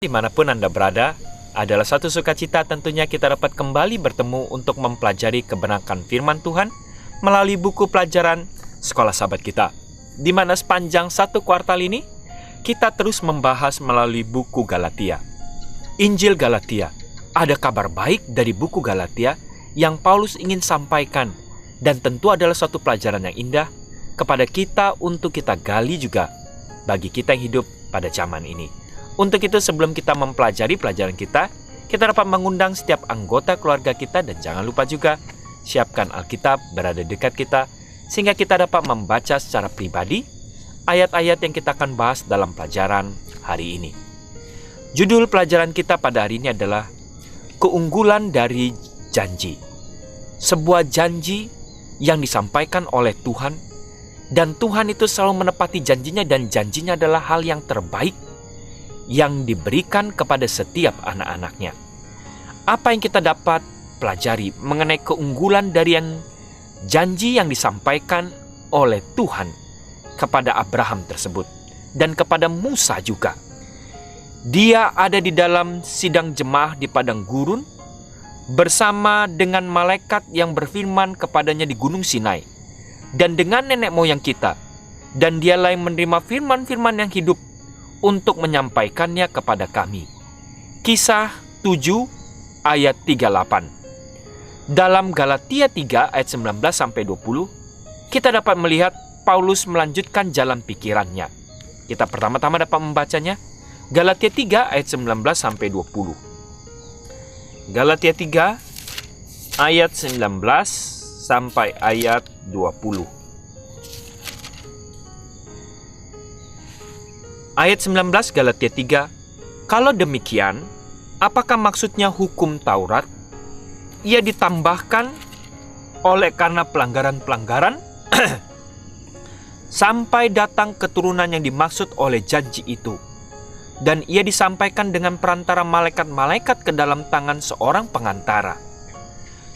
Dimanapun Anda berada, adalah satu sukacita tentunya kita dapat kembali bertemu untuk mempelajari kebenaran firman Tuhan melalui buku pelajaran Sekolah Sahabat kita. Di mana sepanjang satu kuartal ini, kita terus membahas melalui buku Galatia. Injil Galatia, ada kabar baik dari buku Galatia yang Paulus ingin sampaikan, dan tentu adalah suatu pelajaran yang indah kepada kita untuk kita gali juga bagi kita yang hidup pada zaman ini. Untuk itu sebelum kita mempelajari pelajaran kita dapat mengundang setiap anggota keluarga kita dan jangan lupa juga siapkan Alkitab berada dekat kita sehingga kita dapat membaca secara pribadi ayat-ayat yang kita akan bahas dalam pelajaran hari ini. Judul pelajaran kita pada hari ini adalah keunggulan dari janji. Sebuah janji yang disampaikan oleh Tuhan, dan Tuhan itu selalu menepati janjinya, dan janjinya adalah hal yang terbaik yang diberikan kepada setiap anak-anaknya. Apa yang kita dapat pelajari mengenai keunggulan dari janji yang disampaikan oleh Tuhan kepada Abraham tersebut dan kepada Musa juga. Dia ada di dalam sidang jemaah di padang gurun bersama dengan malaikat yang berfirman kepadanya di Gunung Sinai dan dengan nenek moyang kita, dan dialah yang menerima firman-firman yang hidup untuk menyampaikannya kepada kami. Kisah 7 ayat 38. Dalam Galatia 3 ayat 19-20, kita dapat melihat Paulus melanjutkan jalan pikirannya. Kita pertama-tama dapat membacanya. Galatia 3 ayat 19-20. Galatia 3 ayat 19 sampai ayat 20. Ayat 19 Galatia 3, kalau demikian, apakah maksudnya hukum Taurat? Ia ditambahkan oleh karena pelanggaran-pelanggaran sampai datang keturunan yang dimaksud oleh janji itu. Dan ia disampaikan dengan perantara malaikat-malaikat ke dalam tangan seorang pengantara.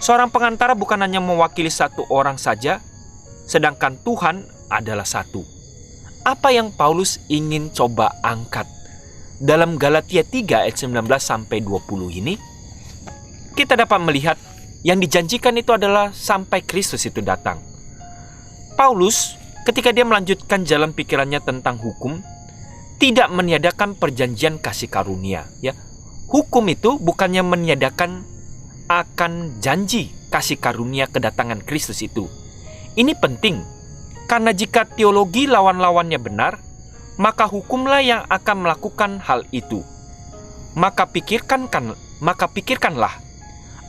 Seorang pengantara bukan hanya mewakili satu orang saja, sedangkan Tuhan adalah satu. Apa yang Paulus ingin coba angkat dalam Galatia 3 ayat 19-20 ini? Kita dapat melihat yang dijanjikan itu adalah sampai Kristus itu datang. Paulus ketika dia melanjutkan jalan pikirannya tentang hukum, tidak meniadakan perjanjian kasih karunia, ya. Hukum itu bukannya meniadakan akan janji kasih karunia kedatangan Kristus itu. Ini penting. Karena jika teologi lawan-lawannya benar, maka hukumlah yang akan melakukan hal itu. Maka pikirkanlah,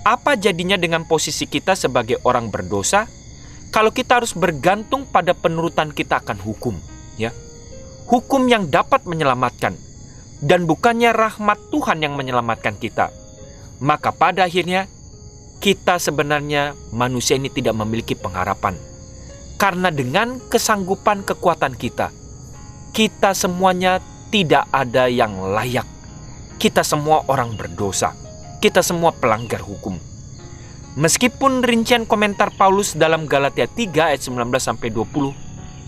apa jadinya dengan posisi kita sebagai orang berdosa kalau kita harus bergantung pada penurutan kita akan hukum, ya. Hukum yang dapat menyelamatkan dan bukannya rahmat Tuhan yang menyelamatkan kita. Maka pada akhirnya kita sebenarnya manusia ini tidak memiliki pengharapan. Karena dengan kesanggupan kekuatan kita semuanya tidak ada yang layak. Kita semua orang berdosa. Kita semua pelanggar hukum. Meskipun rincian komentar Paulus dalam Galatia 3 ayat 19-20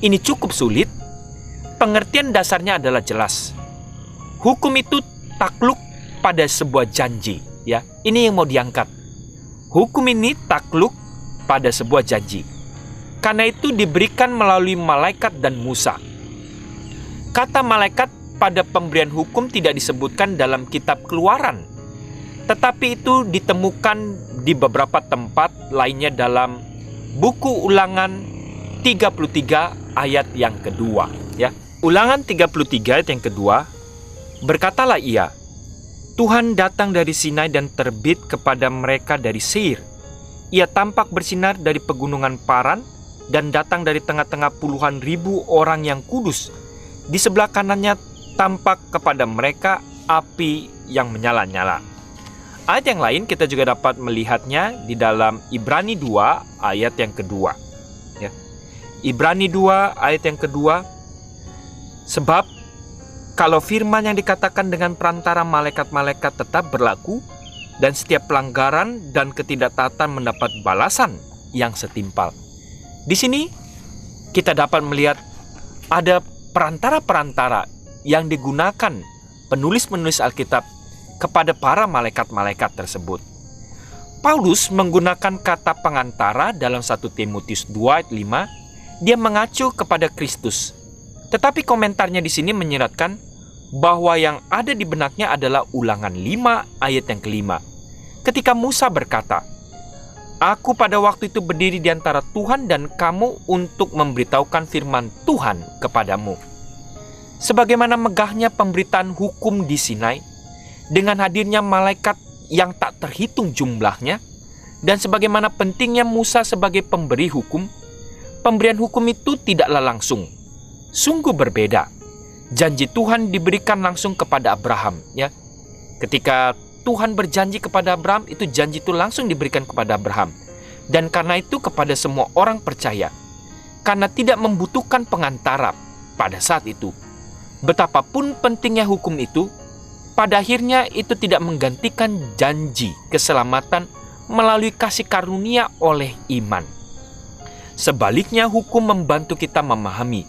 ini cukup sulit, pengertian dasarnya adalah jelas. Hukum itu takluk pada sebuah janji, ya. Ini yang mau diangkat. Hukum ini takluk pada sebuah janji. Karena itu diberikan melalui malaikat dan Musa. Kata malaikat pada pemberian hukum tidak disebutkan dalam kitab Keluaran, tetapi itu ditemukan di beberapa tempat lainnya dalam buku Ulangan 33 ayat yang kedua, ya. Ulangan 33 ayat yang kedua, berkatalah ia, Tuhan datang dari Sinai dan terbit kepada mereka dari Seir. Ia tampak bersinar dari pegunungan Paran dan datang dari tengah-tengah puluhan ribu orang yang kudus. Di sebelah kanannya tampak kepada mereka api yang menyala-nyala. Ayat yang lain kita juga dapat melihatnya di dalam Ibrani 2 ayat yang kedua, ya. Ibrani 2 ayat yang kedua, sebab kalau firman yang dikatakan dengan perantara malaikat-malaikat tetap berlaku, dan setiap pelanggaran dan ketidaktaatan mendapat balasan yang setimpal. Di sini kita dapat melihat ada perantara-perantara yang digunakan penulis-penulis Alkitab kepada para malaikat-malaikat tersebut. Paulus menggunakan kata pengantara dalam 1 Timotius 2 ayat 5. Dia mengacu kepada Kristus. Tetapi komentarnya di sini menyiratkan bahwa yang ada di benaknya adalah Ulangan 5 ayat yang kelima. Ketika Musa berkata, "Aku pada waktu itu berdiri di antara Tuhan dan kamu untuk memberitahukan firman Tuhan kepadamu." Sebagaimana megahnya pemberitaan hukum di Sinai, dengan hadirnya malaikat yang tak terhitung jumlahnya, dan sebagaimana pentingnya Musa sebagai pemberi hukum, pemberian hukum itu tidaklah langsung. Sungguh berbeda. Janji Tuhan diberikan langsung kepada Abraham, ya. Ketika Tuhan berjanji kepada Abraham, itu janji itu langsung diberikan kepada Abraham. Dan karena itu kepada semua orang percaya. Karena tidak membutuhkan pengantara pada saat itu. Betapapun pentingnya hukum itu, pada akhirnya itu tidak menggantikan janji keselamatan melalui kasih karunia oleh iman. Sebaliknya, hukum membantu kita memahami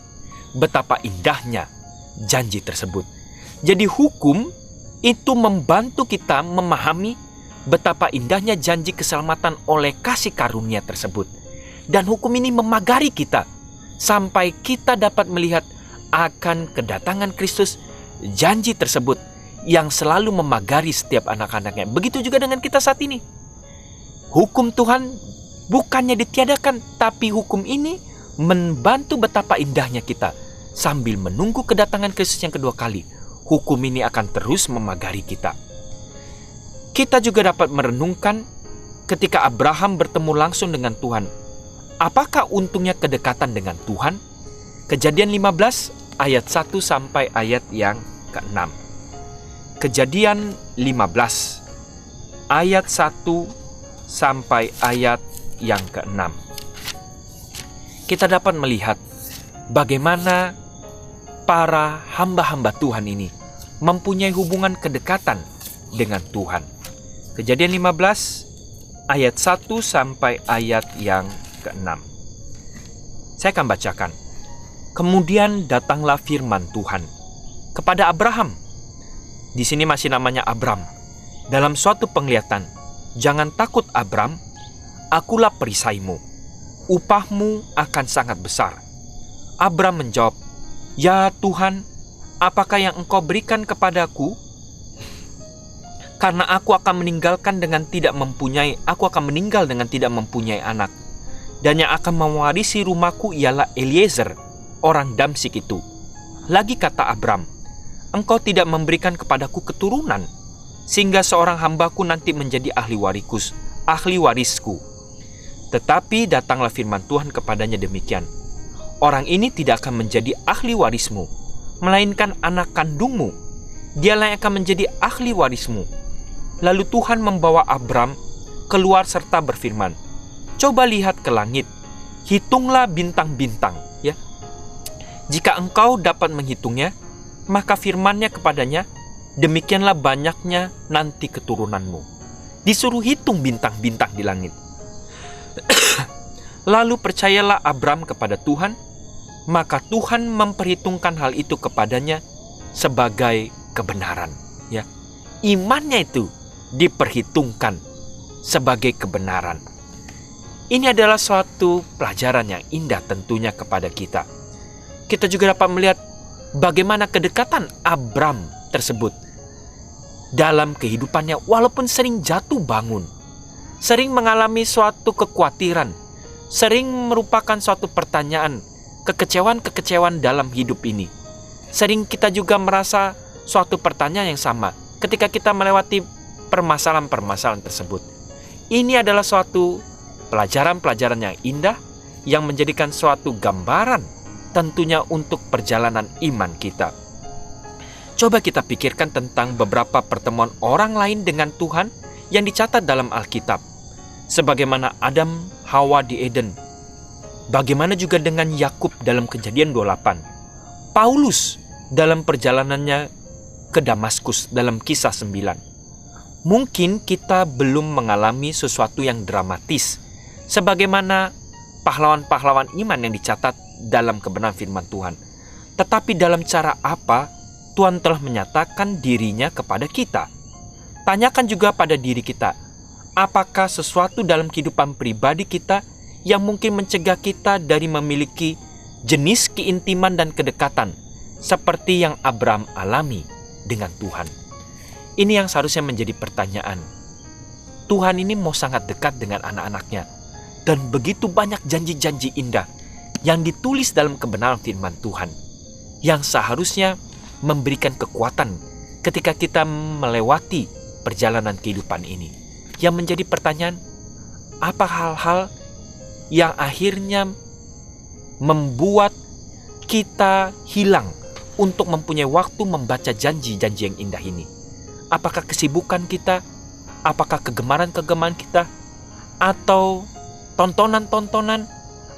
betapa indahnya janji tersebut. Jadi hukum itu membantu kita memahami betapa indahnya janji keselamatan oleh kasih karunia tersebut. Dan hukum ini memagari kita sampai kita dapat melihat akan kedatangan Kristus, janji tersebut yang selalu memagari setiap anak-anaknya. Begitu juga dengan kita saat ini. Hukum Tuhan bukannya ditiadakan, tapi hukum ini membantu betapa indahnya kita. Sambil menunggu kedatangan Kristus yang kedua kali, hukum ini akan terus memagari kita. Kita juga dapat merenungkan ketika Abraham bertemu langsung dengan Tuhan. Apakah untungnya kedekatan dengan Tuhan? Kejadian 15 ayat 1 sampai ayat yang ke-6. Kejadian 15 ayat 1 sampai ayat yang ke-6. Kita dapat melihat bagaimana para hamba-hamba Tuhan ini mempunyai hubungan kedekatan dengan Tuhan. Kejadian 15 ayat 1 sampai ayat yang ke-6. Saya akan bacakan. Kemudian datanglah firman Tuhan kepada Abraham. Di sini masih namanya Abram. Dalam suatu penglihatan, "Jangan takut Abram, akulah perisaimu. Upahmu akan sangat besar." Abram menjawab, "Ya Tuhan, apakah yang Engkau berikan kepadaku? Karena aku akan meninggal dengan tidak mempunyai anak. Dan yang akan mewarisi rumahku ialah Eliezer, orang Damsik itu." Lagi kata Abram, "Engkau tidak memberikan kepadaku keturunan, sehingga seorang hambaku nanti menjadi ahli warisku. Tetapi datanglah firman Tuhan kepadanya demikian, orang ini tidak akan menjadi ahli warismu, melainkan anak kandungmu. Dialah yang akan menjadi ahli warismu." Lalu Tuhan membawa Abram keluar serta berfirman, "Coba lihat ke langit, hitunglah bintang-bintang, ya. Jika engkau dapat menghitungnya, maka firman-Nya kepadanya, demikianlah banyaknya nanti keturunanmu." Disuruh hitung bintang-bintang di langit. Lalu percayalah Abram kepada Tuhan, maka Tuhan memperhitungkan hal itu kepadanya sebagai kebenaran, ya. Imannya itu diperhitungkan sebagai kebenaran. Ini adalah suatu pelajaran yang indah tentunya kepada kita. Kita juga dapat melihat bagaimana kedekatan Abram tersebut dalam kehidupannya, walaupun sering jatuh bangun, sering mengalami suatu kekhawatiran, sering merupakan suatu pertanyaan, kekecewaan dalam hidup ini. Sering kita juga merasa suatu pertanyaan yang sama ketika kita melewati permasalahan-permasalahan tersebut. Ini adalah suatu pelajaran-pelajaran yang indah yang menjadikan suatu gambaran tentunya untuk perjalanan iman kita. Coba kita pikirkan tentang beberapa pertemuan orang lain dengan Tuhan yang dicatat dalam Alkitab. Sebagaimana Adam, Hawa di Eden. Bagaimana juga dengan Yakub dalam Kejadian 28. Paulus dalam perjalanannya ke Damaskus dalam Kisah 9. Mungkin kita belum mengalami sesuatu yang dramatis sebagaimana pahlawan-pahlawan iman yang dicatat dalam kebenaran firman Tuhan. Tetapi dalam cara apa Tuhan telah menyatakan dirinya kepada kita. Tanyakan juga pada diri kita, apakah sesuatu dalam kehidupan pribadi kita yang mungkin mencegah kita dari memiliki jenis keintiman dan kedekatan seperti yang Abraham alami dengan Tuhan. Ini yang seharusnya menjadi pertanyaan. Tuhan ini mau sangat dekat dengan anak-anaknya, dan begitu banyak janji-janji indah yang ditulis dalam kebenaran firman Tuhan, yang seharusnya memberikan kekuatan ketika kita melewati perjalanan kehidupan ini. Yang menjadi pertanyaan, apa hal-hal yang akhirnya membuat kita hilang untuk mempunyai waktu membaca janji-janji yang indah ini? Apakah kesibukan kita? Apakah kegemaran-kegemaran kita? Atau tontonan-tontonan?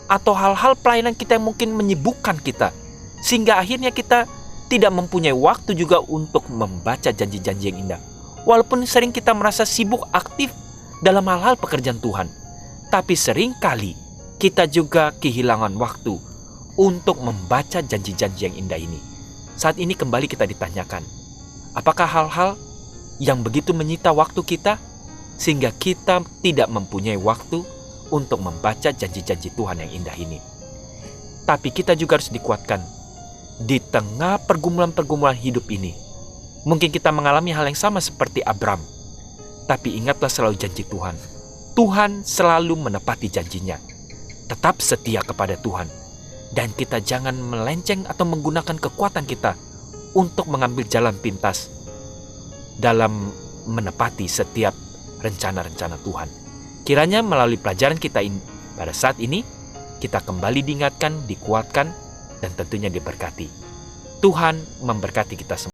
Atau hal-hal pelayanan kita yang mungkin menyibukkan kita, sehingga akhirnya kita tidak mempunyai waktu juga untuk membaca janji-janji yang indah. Walaupun sering kita merasa sibuk aktif dalam hal-hal pekerjaan Tuhan, tapi seringkali kita juga kehilangan waktu untuk membaca janji-janji yang indah ini. Saat ini kembali kita ditanyakan, apakah hal-hal yang begitu menyita waktu kita sehingga kita tidak mempunyai waktu untuk membaca janji-janji Tuhan yang indah ini? Tapi kita juga harus dikuatkan di tengah pergumulan-pergumulan hidup ini. Mungkin kita mengalami hal yang sama seperti Abraham, tapi ingatlah selalu janji Tuhan. Tuhan selalu menepati janjinya. Tetap setia kepada Tuhan, dan kita jangan melenceng atau menggunakan kekuatan kita untuk mengambil jalan pintas dalam menepati setiap rencana-rencana Tuhan. Kiranya melalui pelajaran kita ini pada saat ini, kita kembali diingatkan, dikuatkan, dan tentunya diberkati. Tuhan memberkati kita semua.